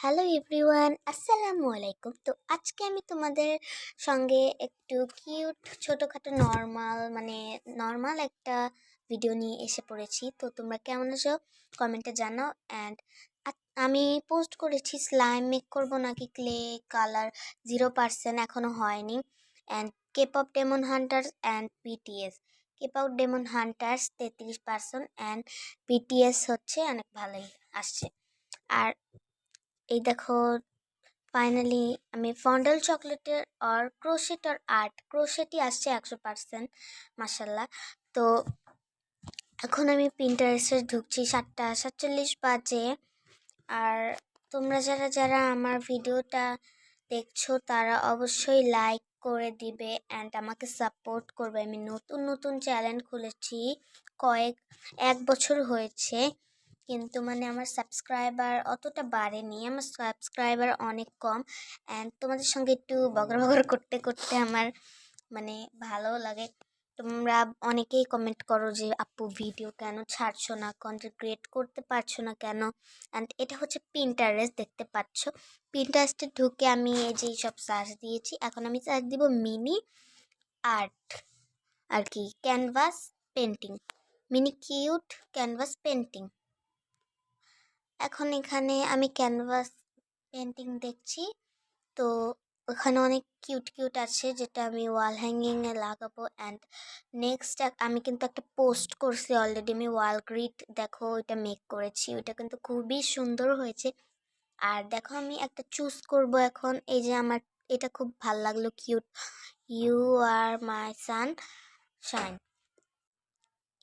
Hello everyone, আসসালামু আলাইকুম। তো আজকে আমি তোমাদের সঙ্গে একটু কিউট ছোটোখাটো নর্মাল একটা ভিডিও নিয়ে এসে পড়েছি। তো তোমরা কেমন আছো কমেন্টে জানাও। অ্যান্ড আমি পোস্ট করেছি স্লাইম মেক করবো নাকি ক্লে কালার 0% এখনও হয়নি। And K pop demon hunters and BTS. K pop demon hunters 33% and BTS হচ্ছে অনেক ভালোই আসছে। আর এই দেখো ফাইনালি আমি ফন্ডাল চকলেটের আর ক্রোশেট আর আর্ট ক্রোশেটই আসছে 100%, মাসাল্লাহ। তো এখন আমি পিন্টারেস্টে ঢুকছি, 7:47 বাজে। আর তোমরা যারা যারা আমার ভিডিওটা দেখছো তারা অবশ্যই লাইক করে দিবে অ্যান্ড আমাকে সাপোর্ট করবে। আমি নতুন নতুন চ্যানেল খুলেছি, এক বছর হয়েছে, কিন্তু আমার সাবস্ক্রাইবার অতটা বাড়েনি, আমার সাবস্ক্রাইবার অনেক কম। অ্যান্ড তোমাদের সঙ্গে একটু বগর বগর করতে করতে আমার ভালো লাগে। তোমরা অনেকেই কমেন্ট করো যে আপু ভিডিও কেন ছাড়ছো না, কন্টেন্ট ক্রিয়েট করতে পারছো না কেন। অ্যান্ড এটা হচ্ছে পিন্টারেস্ট, দেখতে পাচ্ছ। পিন্টারেস্টে ঢুকে আমি এই যে সব সার্চ দিয়েছি, এখন আমি সার্চ দিব মিনি আর্ট আর কি, canvas painting, mini cute canvas painting. এখন এখানে আমি ক্যানভাস পেন্টিং দেখছি, তো ওখানে অনেক কিউট কিউট আছে যেটা আমি ওয়াল হ্যাঙ্গিংয়ে লাগাবো। অ্যান্ড নেক্সট আমি কিন্তু একটা পোস্ট করছি অলরেডি, আমি ওয়াল গ্রিড দেখো ওইটা মেক করেছি, ওইটা কিন্তু খুবই সুন্দর হয়েছে। আর দেখো আমি একটা চুজ করব এখন, এই যে আমার এটা খুব ভাল লাগলো, cute, you are my sunshine.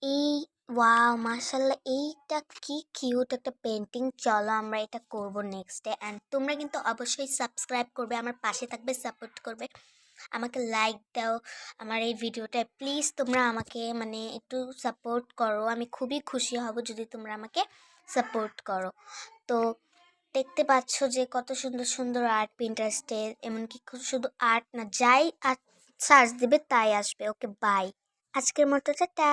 এই ওয়াও, মাশাল্লাহ, এইটা কি কিউট একটা পেন্টিং। চলো আমরা এটা করব নেক্সট ডে। অ্যান্ড তোমরা কিন্তু অবশ্যই সাবস্ক্রাইব করবে, আমার পাশে থাকবে, সাপোর্ট করবে, আমাকে লাইক দাও আমার এই ভিডিওটায়। প্লিজ তোমরা আমাকে একটু সাপোর্ট করো, আমি খুবই খুশি হব যদি তোমরা আমাকে সাপোর্ট করো। তো দেখতে পাচ্ছ যে কত সুন্দর সুন্দর আর্ট পিন্টারেস্টে, এমনকি শুধু আর্ট না, যাই আর্ট সার্চ দেবে তাই আসবে। ওকে বাই, আজকের মতো টাটা।